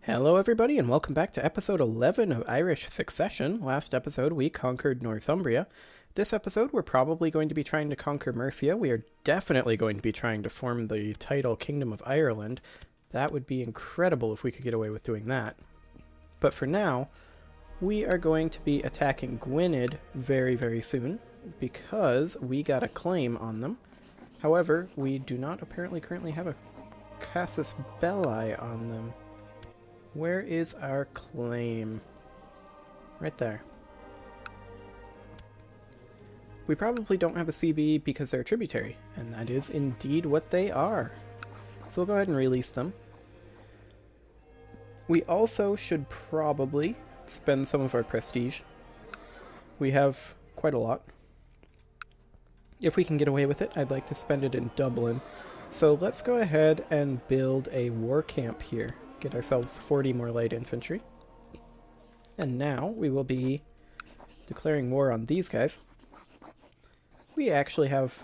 Hello everybody and welcome back to episode 11 of Irish Succession. Last episode we conquered Northumbria. This episode we're probably going to be trying to conquer Mercia. We are definitely going to be trying to form the title Kingdom of Ireland. That would be incredible if we could get away with doing that. But for now, we are going to be attacking Gwynedd very soon because we got a claim on them. However, we do not apparently currently have a casus belli on them. Where is our claim? Right there. We probably don't have a CB because they're a tributary, and that is indeed what they are. So we'll go ahead and release them. We also should probably spend some of our prestige. We have quite a lot. If we can get away with it, I'd like to spend it in Dublin. So let's go ahead and build a war camp here. Get ourselves 40 more light infantry. And now we will be declaring war on these guys. We actually have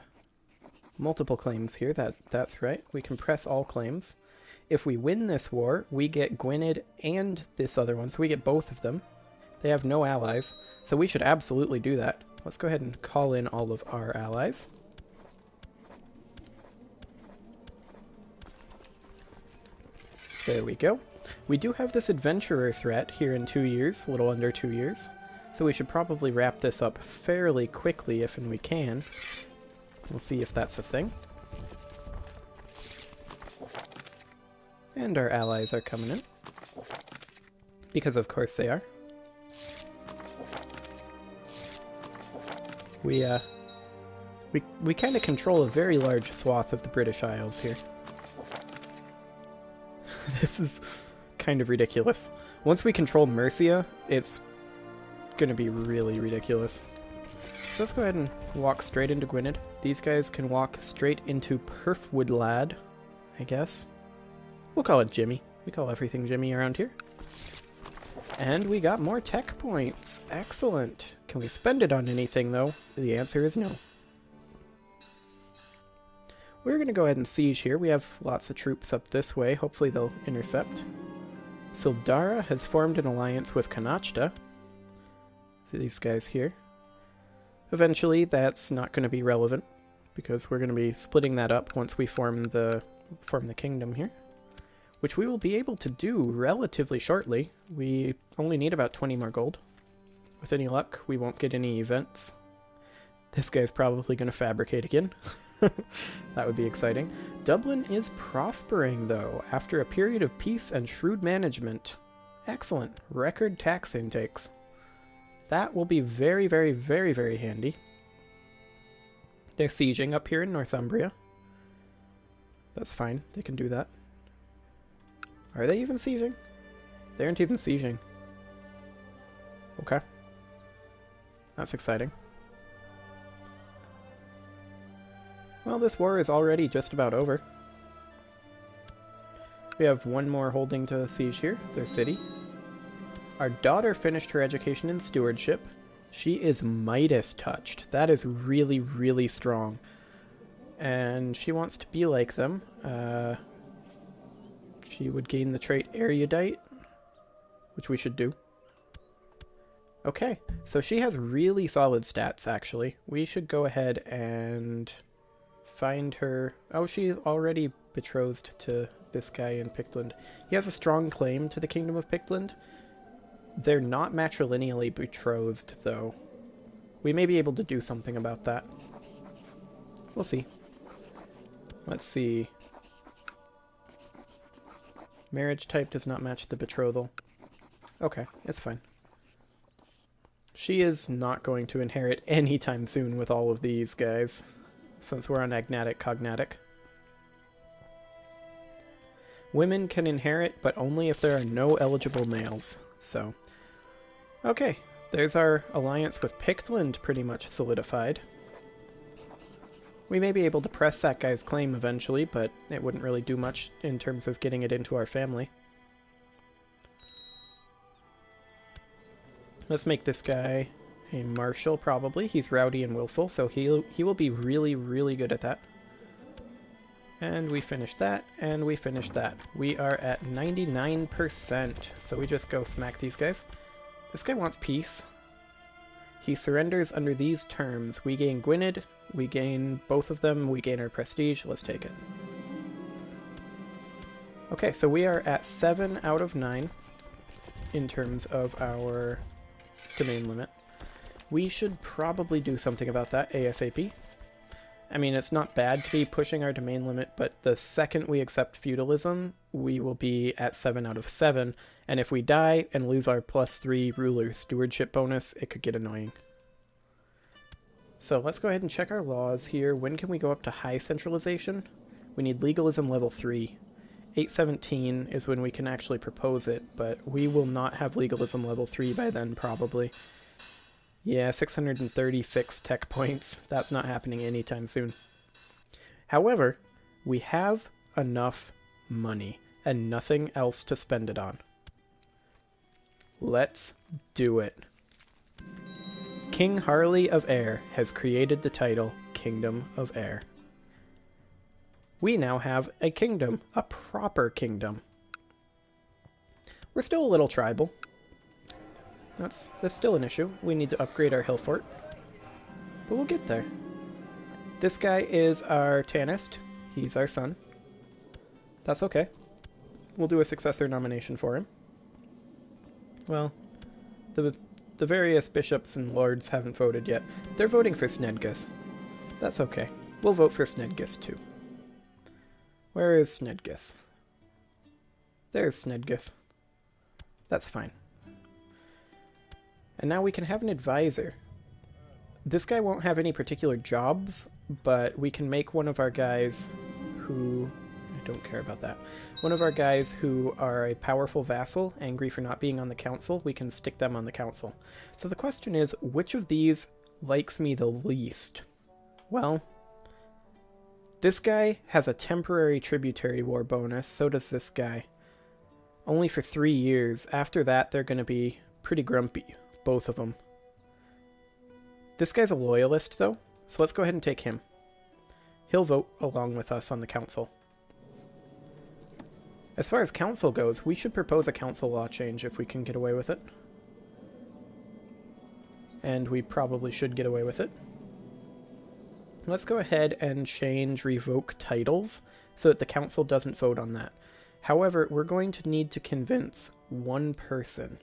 multiple claims here, that's right. We can press all claims. If we win this war, we get Gwynedd and this other one, so we get both of them. They have no allies, so we should absolutely do that. Let's go ahead and call in all of our allies. There we go. We do have this adventurer threat here in 2 years, a little under 2 years. So we should probably wrap this up fairly quickly if and we can. We'll see if that's a thing. And our allies are coming in. Because of course they are. We kind of control a very large swath of the British Isles here. This is kind of ridiculous. Once we control Mercia, it's going to be really ridiculous. So let's go ahead and walk straight into Gwynedd. These guys can walk straight into Perfwoodlad, I guess. We'll call it Jimmy. We call everything Jimmy around here. And we got more tech points. Excellent. Can we spend it on anything, though? The answer is no. We're going to go ahead and siege here. We have lots of troops up this way. Hopefully they'll intercept. Sildara has formed an alliance with Connachta. These guys here. Eventually that's not going to be relevant because we're going to be splitting that up once we form the kingdom here. Which we will be able to do relatively shortly. We only need about 20 more gold. With any luck, we won't get any events. This guy's probably going to fabricate again. That would be exciting. Dublin is prospering, though, after a period of peace and shrewd management. Excellent. Record tax intakes. That will be very handy. They're sieging up here in Northumbria. That's fine. They can do that. Are they even sieging? They aren't even sieging. Okay. That's exciting. Well, this war is already just about over. We have one more holding to siege here, their city. Our daughter finished her education in stewardship. She is Midas touched. That is really strong. And she wants to be like them. She would gain the trait erudite, which we should do. Okay, so she has really solid stats, actually. We should go ahead and find her. Oh, she's already betrothed to this guy in Pictland. He has a strong claim to the Kingdom of Pictland. They're not matrilineally betrothed, though. We may be able to do something about that. We'll see. Let's see. Marriage type does not match the betrothal. Okay, it's fine. She is not going to inherit anytime soon with all of these guys, since we're on agnatic cognatic. Women can inherit, but only if there are no eligible males. So, okay, there's our alliance with Pictland pretty much solidified. We may be able to press that guy's claim eventually, but it wouldn't really do much in terms of getting it into our family. Let's make this guy a marshal, probably. He's rowdy and willful, so he will be really good at that. And we finished that, and we finished that. We are at 99%, so we just go smack these guys. This guy wants peace. He surrenders under these terms. We gain Gwynedd, we gain both of them, we gain our prestige. Let's take it. Okay, so we are at 7 out of 9 in terms of our domain limit. We should probably do something about that ASAP. I mean, it's not bad to be pushing our domain limit, but the second we accept feudalism, we will be at 7 out of 7, and if we die and lose our +3 ruler stewardship bonus, it could get annoying. So let's go ahead and check our laws here. When can we go up to high centralization? We need legalism level 3. 817 is when we can actually propose it, but we will not have legalism level 3 by then, probably. Yeah, 636 tech points. That's not happening anytime soon. However, we have enough money and nothing else to spend it on. Let's do it. King Harley of Air has created the title Kingdom of Air. We now have a kingdom, a proper kingdom. We're still a little tribal. That's still an issue. We need to upgrade our hill fort. But we'll get there. This guy is our Tannist. He's our son. That's okay. We'll do a successor nomination for him. Well, the various bishops and lords haven't voted yet. They're voting for Snedgus. That's okay. We'll vote for Snedgus too. Where is Snedgus? There's Snedgus. That's fine. And now we can have an advisor. This guy won't have any particular jobs, but we can make one of our guys who... I don't care about that. One of our guys who are a powerful vassal, angry for not being on the council, we can stick them on the council. So the question is, which of these likes me the least? Well, this guy has a temporary tributary war bonus, so does this guy. Only for 3 years. After that, they're going to be pretty grumpy. Both of them. This guy's a loyalist, though, so let's go ahead and take him. He'll vote along with us on the council. As far as council goes, we should propose a council law change if we can get away with it. And we probably should get away with it. Let's go ahead and change revoke titles so that the council doesn't vote on that. However, we're going to need to convince one person.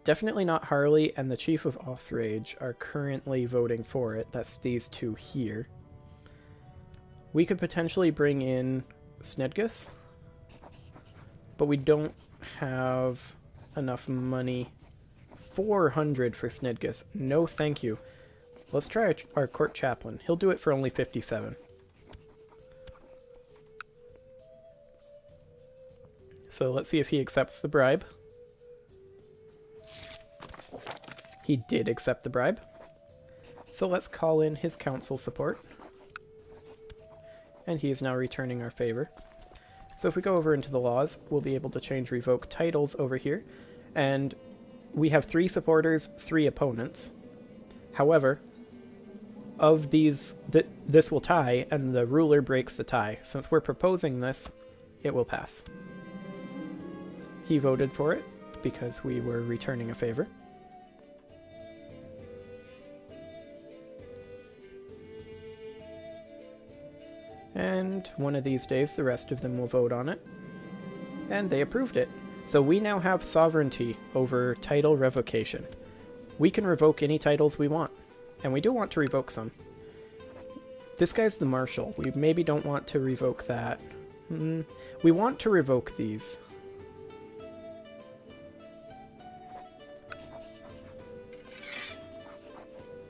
Definitely not Harley, and the Chief of Osrage are currently voting for it. That's these two here. We could potentially bring in Snedgus, but we don't have enough money. 400 for Snedgus. No thank you. Let's try our court chaplain. He'll do it for only 57. So let's see if he accepts the bribe. He did accept the bribe. So let's call in his council support. And he is now returning our favor. So if we go over into the laws, we'll be able to change revoke titles over here. And we have 3 supporters, 3 opponents. However, of these, this will tie, and the ruler breaks the tie. Since we're proposing this, it will pass. He voted for it because we were returning a favor. And one of these days, the rest of them will vote on it. And they approved it. So we now have sovereignty over title revocation. We can revoke any titles we want. And we do want to revoke some. This guy's the marshal. We maybe don't want to revoke that. We want to revoke these.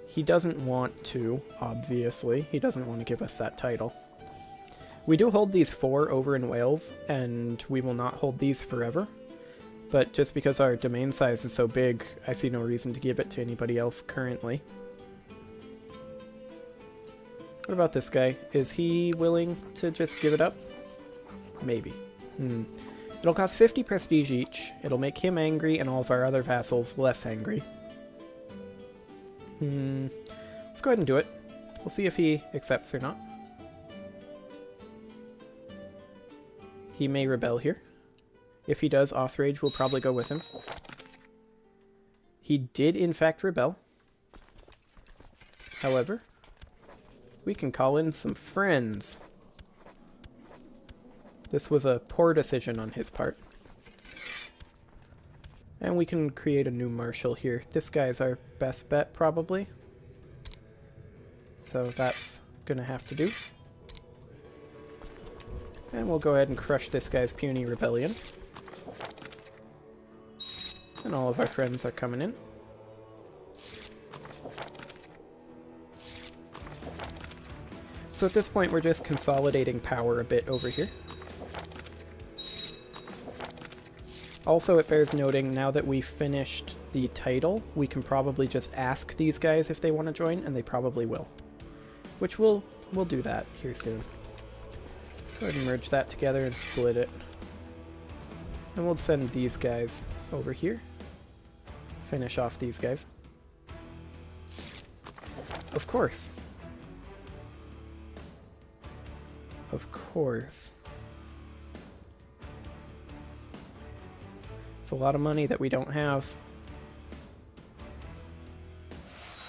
He doesn't want to, obviously. He doesn't want to give us that title. We do hold these 4 over in Wales, and we will not hold these forever. But just because our domain size is so big, I see no reason to give it to anybody else currently. What about this guy? Is he willing to just give it up? Maybe. It'll cost 50 prestige each. It'll make him angry and all of our other vassals less angry. Let's go ahead and do it. We'll see if he accepts or not. He may rebel here. If he does, Osrage will probably go with him. He did, in fact, rebel. However, we can call in some friends. This was a poor decision on his part. And we can create a new marshal here. This guy's our best bet, probably. So that's gonna have to do. And we'll go ahead and crush this guy's puny rebellion. And all of our friends are coming in. So at this point, we're just consolidating power a bit over here. Also, it bears noting, now that we've finished the title, we can probably just ask these guys if they want to join, and they probably will. Which we'll do that here soon. Go ahead and merge that together and split it. And we'll send these guys over here. Finish off these guys. Of course. Of course. It's a lot of money that we don't have.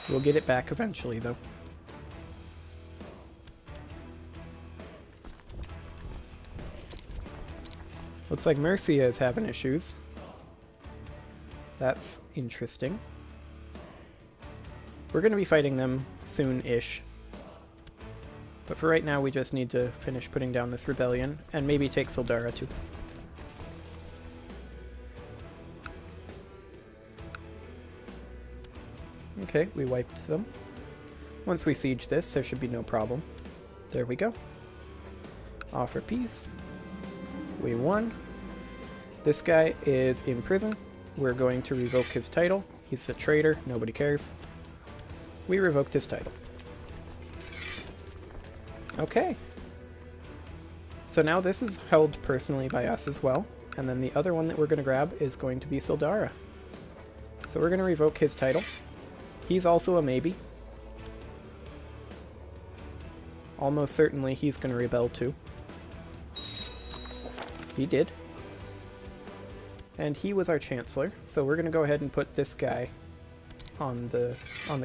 We'll get it back eventually, though. Looks like Mercia is having issues. That's interesting. We're going to be fighting them soon-ish. But for right now, we just need to finish putting down this rebellion, and maybe take Sildara too. Okay, we wiped them. Once we siege this, there should be no problem. There we go. Offer peace. We won. This guy is in prison. We're going to revoke his title. He's a traitor. Nobody cares. We revoked his title. Okay. So now this is held personally by us as well. And then the other one that we're going to grab is going to be Sildara. So we're going to revoke his title. He's also a maybe. Almost certainly he's going to rebel too. He did. And he was our chancellor. So we're going to go ahead and put this guy on the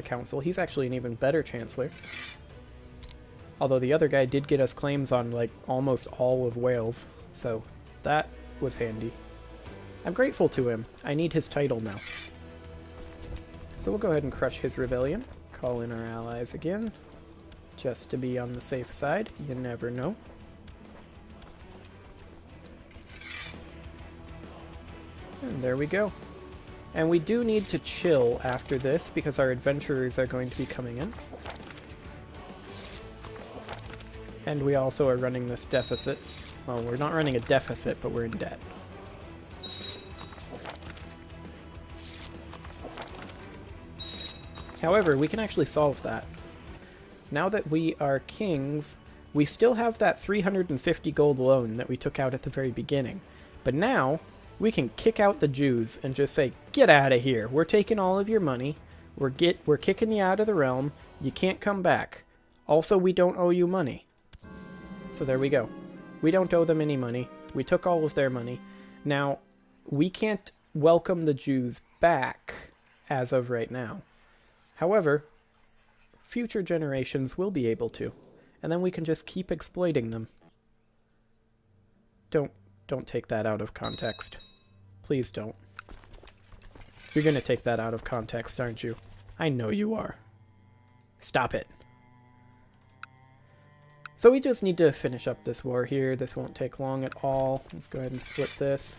council. He's actually an even better chancellor. Although the other guy did get us claims on, like, almost all of Wales. So that was handy. I'm grateful to him. I need his title now. So we'll go ahead and crush his rebellion. Call in our allies again. Just to be on the safe side. You never know. And there we go. And we do need to chill after this because our adventurers are going to be coming in. And we also are running this deficit. Well, we're not running a deficit, but we're in debt. However, we can actually solve that. Now that we are kings, we still have that 350 gold loan that we took out at the very beginning. But now, we can kick out the Jews and just say, get out of here. We're taking all of your money. We're kicking you out of the realm. You can't come back. Also, we don't owe you money. So there we go. We don't owe them any money. We took all of their money. Now, we can't welcome the Jews back as of right now. However, future generations will be able to, and then we can just keep exploiting them. Don't take that out of context. Please don't. You're gonna take that out of context, aren't you? I know you are. Stop it. So we just need to finish up this war here. This won't take long at all. Let's go ahead and split this.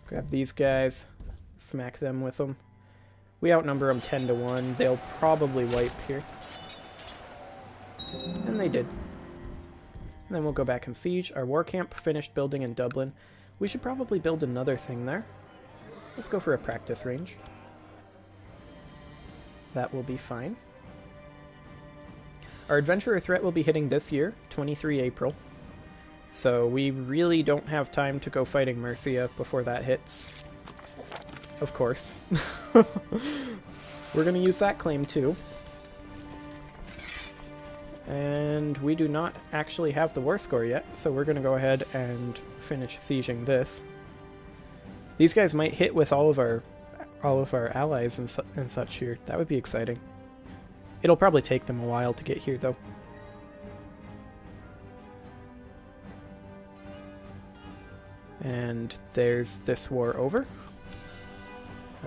Grab these guys. Smack them with them. We outnumber them 10 to 1. They'll probably wipe here. And they did. And then we'll go back and siege. Our war camp finished building in Dublin. We should probably build another thing there. Let's go for a practice range. That will be fine. Our adventurer threat will be hitting this year, 23 April. So we really don't have time to go fighting Mercia before that hits. Of course. We're going to use that claim too. And we do not actually have the war score yet, so we're going to go ahead and finish sieging this. These guys might hit with all of our allies and such here. That would be exciting. It'll probably take them a while to get here, though. And there's this war over.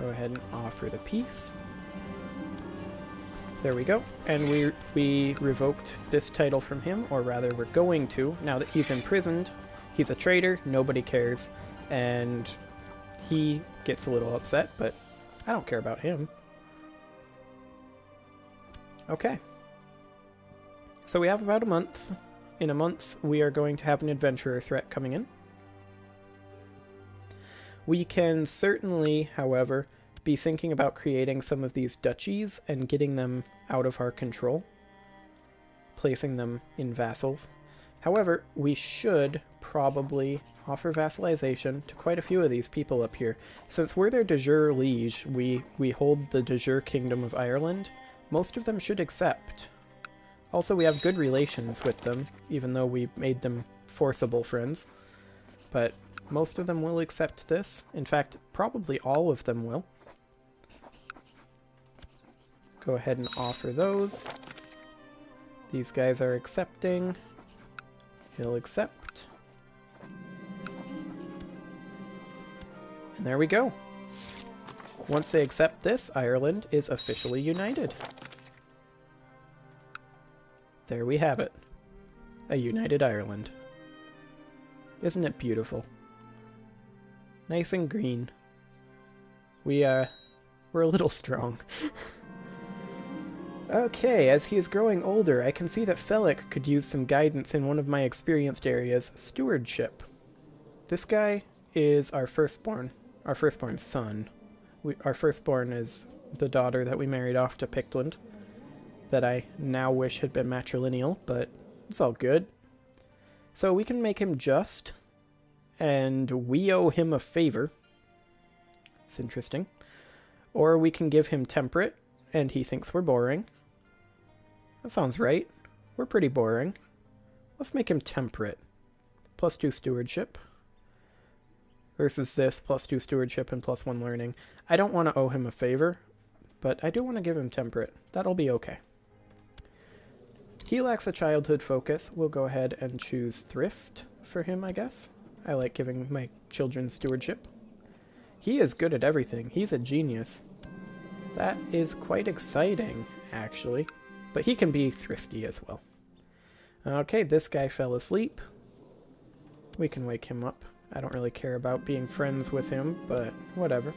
Go ahead and offer the peace. There we go. And we revoked this title from him, or rather we're going to. Now that he's imprisoned, he's a traitor, nobody cares, and he gets a little upset, but I don't care about him. Okay. So we have about a month. In a month, we are going to have an adventurer threat coming in. We can certainly, however, be thinking about creating some of these duchies and getting them out of our control, placing them in vassals. However, we should probably offer vassalization to quite a few of these people up here. Since we're their de jure liege, we hold the de jure kingdom of Ireland, most of them should accept. Also, we have good relations with them, even though we made them forcible friends. But most of them will accept this. In fact, probably all of them will. Go ahead and offer those. These guys are accepting. He'll accept. And there we go. Once they accept this, Ireland is officially united. There we have it. A united Ireland. Isn't it beautiful? Nice and green. We're a little strong. Okay, as he is growing older, I can see that Felic could use some guidance in one of my experienced areas, Stewardship. This guy is our firstborn son. Our firstborn is the daughter that we married off to Pictland, that I now wish had been matrilineal, but it's all good. So we can make him just, and we owe him a favor. It's interesting. Or we can give him temperate, and he thinks we're boring. That sounds right. We're pretty boring. Let's make him temperate. +2 stewardship. Versus this, +2 stewardship and +1 learning. I don't want to owe him a favor, but I do want to give him temperate. That'll be okay. He lacks a childhood focus. We'll go ahead and choose thrift for him, I guess. I like giving my children stewardship. He is good at everything. He's a genius. That is quite exciting, actually. But he can be thrifty as well. Okay, this guy fell asleep. We can wake him up. I don't really care about being friends with him, but whatever.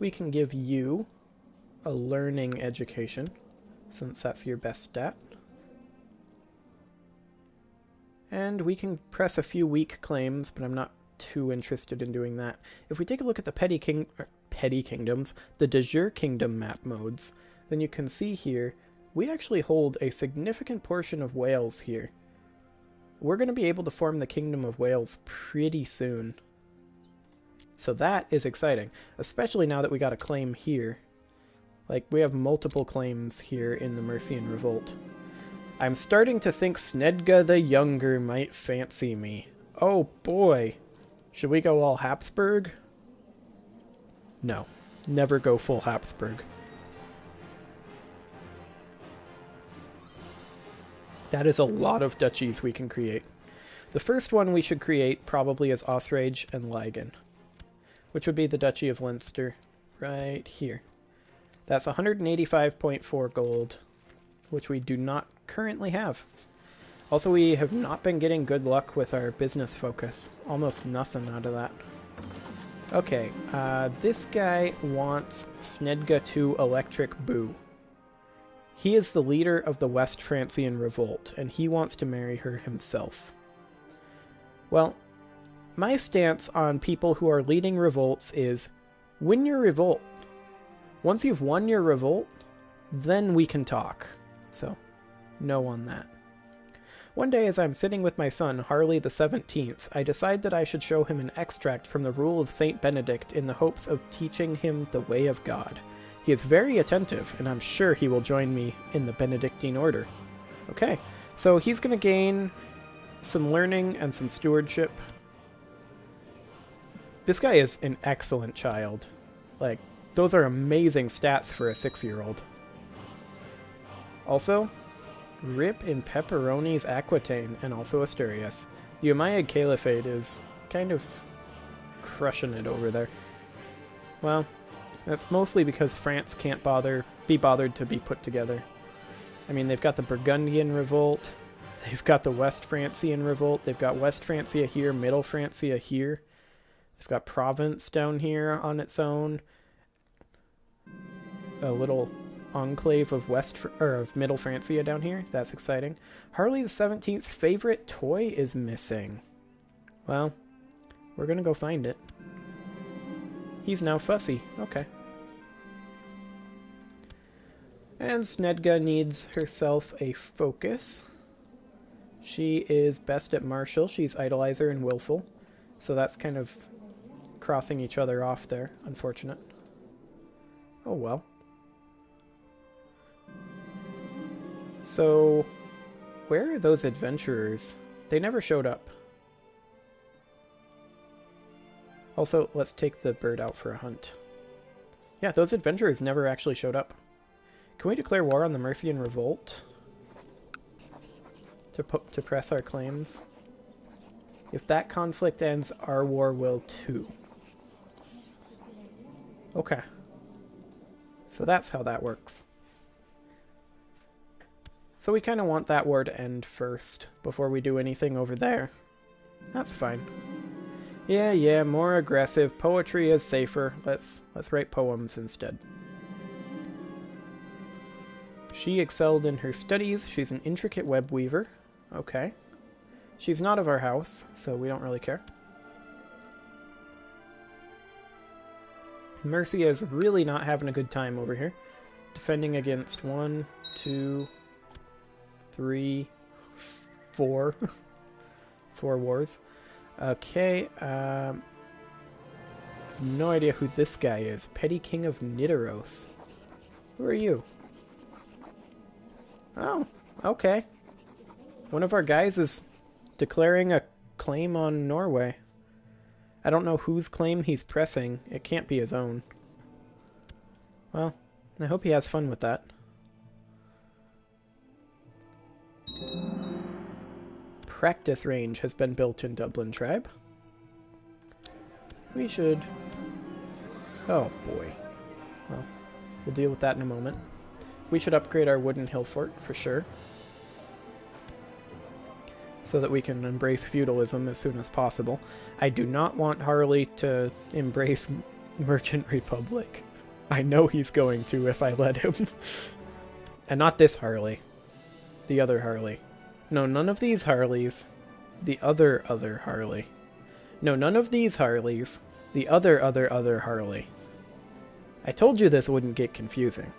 We can give you a learning education, since that's your best stat. And we can press a few weak claims, but I'm not too interested in doing that. If we take a look at the petty kingdoms, the de jure kingdom map modes, then you can see here, we actually hold a significant portion of Wales here. We're going to be able to form the Kingdom of Wales pretty soon. So that is exciting, especially now that we got a claim here. Like, we have multiple claims here in the Mercian Revolt. I'm starting to think Snedga the Younger might fancy me. Oh boy. Should we go all Habsburg? No. Never go full Habsburg. That is a lot of duchies we can create. The first one we should create probably is Osrage and Ligen, which would be the Duchy of Leinster right here. That's 185.4 gold, which we do not currently have. Also, we have not been getting good luck with our business focus. Almost nothing out of that. Okay, this guy wants Snedga to Electric Boo. He is the leader of the West Francian Revolt, and he wants to marry her himself. Well, my stance on people who are leading revolts is, win your revolt. Once you've won your revolt, then we can talk. So, no on that. One day as I'm sitting with my son, Harley the 17th, I decide that I should show him an extract from the Rule of St. Benedict in the hopes of teaching him the way of God. He is very attentive, and I'm sure he will join me in the Benedictine order. Okay, so he's going to gain some learning and some stewardship. This guy is an excellent child. Like, those are amazing stats for a 6-year-old. Also, Rip in Pepperoni's Aquitaine, and also Asturias. The Umayyad Caliphate is kind of crushing it over there. Well, that's mostly because France can't be bothered to be put together. I mean, they've got the Burgundian Revolt, they've got the West Francian Revolt, they've got West Francia here, Middle Francia here, they've got Provence down here on its own, a little enclave of of Middle Francia down here. That's exciting. Harley the 17th's favorite toy is missing. Well, we're gonna go find it. He's now fussy. Okay. And Snedga needs herself a focus. She is best at martial. She's idolizer and willful. So that's kind of crossing each other off there. Unfortunate. Oh well. So, where are those adventurers? They never showed up. Also, let's take the bird out for a hunt. Yeah, those adventurers never actually showed up. Can we declare war on the Mercian Revolt? To press our claims? If that conflict ends, our war will too. Okay. So that's how that works. So we kind of want that war to end first, before we do anything over there. That's fine. Yeah, more aggressive. Poetry is safer. Let's write poems instead. She excelled in her studies. She's an intricate web weaver. Okay. She's not of our house, so we don't really care. Mercia is really not having a good time over here. Defending against 1, 2, 3, 4. 4 wars. Okay, no idea who this guy is. Petty King of Medeiros. Who are you? Oh, okay. One of our guys is declaring a claim on Norway. I don't know whose claim he's pressing. It can't be his own. Well, I hope he has fun with that. Practice range has been built in Dublin Tribe. We should... Oh boy. Well, we'll deal with that in a moment. We should upgrade our wooden hill fort for sure. So that we can embrace feudalism as soon as possible. I do not want Harley to embrace Merchant Republic. I know he's going to if I let him. And not this Harley. The other Harley. No, none of these Harleys. The other Harley. No, none of these Harleys. The other Harley. I told you this wouldn't get confusing.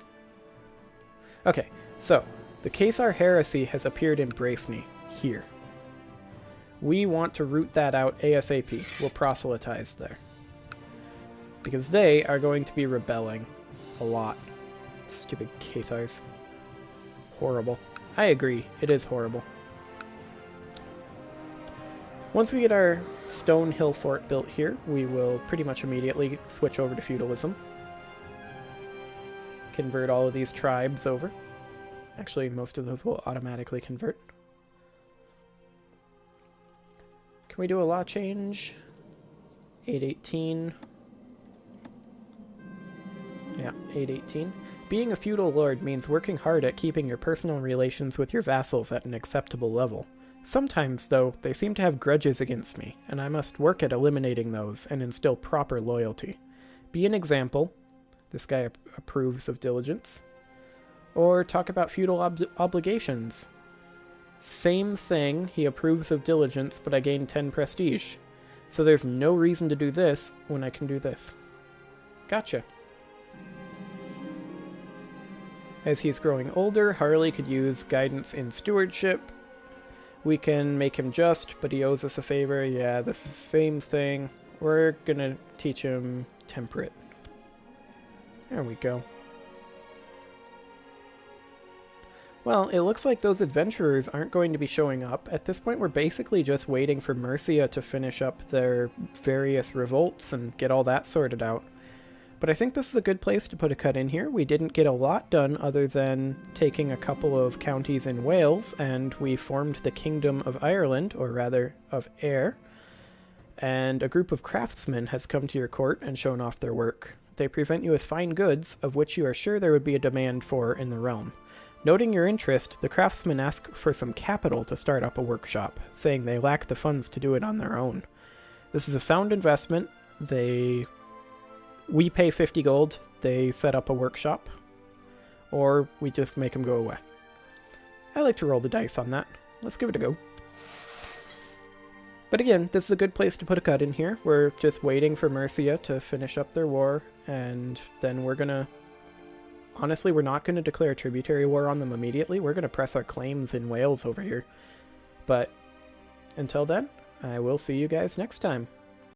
Okay, so, the Cathar heresy has appeared in Brafni, here. We want to root that out ASAP. We'll proselytize there. Because they are going to be rebelling a lot. Stupid Cathars. Horrible. I agree, it is horrible. Once we get our stone hill fort built here, we will pretty much immediately switch over to feudalism. Convert all of these tribes over. Actually, most of those will automatically convert. Can we do a law change? 818. Yeah, 818. Being a feudal lord means working hard at keeping your personal relations with your vassals at an acceptable level. Sometimes, though, they seem to have grudges against me, and I must work at eliminating those and instill proper loyalty. Be an example. This guy approves of diligence. Or talk about feudal obligations. Same thing, he approves of diligence, but I gain 10 prestige. So there's no reason to do this when I can do this. Gotcha. As he's growing older, Harley could use guidance in stewardship. We can make him just, but he owes us a favor. Yeah, this is the same thing. We're gonna teach him temperate. There we go. Well, it looks like those adventurers aren't going to be showing up. At this point, we're basically just waiting for Mercia to finish up their various revolts and get all that sorted out. But I think this is a good place to put a cut in here. We didn't get a lot done other than taking a couple of counties in Wales, and we formed the Kingdom of Ireland, or rather, of Ayr. And a group of craftsmen has come to your court and shown off their work. They present you with fine goods, of which you are sure there would be a demand for in the realm. Noting your interest, the craftsmen ask for some capital to start up a workshop, saying they lack the funds to do it on their own. This is a sound investment. We pay 50 gold, they set up a workshop, or we just make them go away. I like to roll the dice on that. Let's give it a go. But again, this is a good place to put a cut in here. We're just waiting for Mercia to finish up their war, and then we're gonna... Honestly, we're not going to declare a tributary war on them immediately. We're going to press our claims in Wales over here. But until then, I will see you guys next time.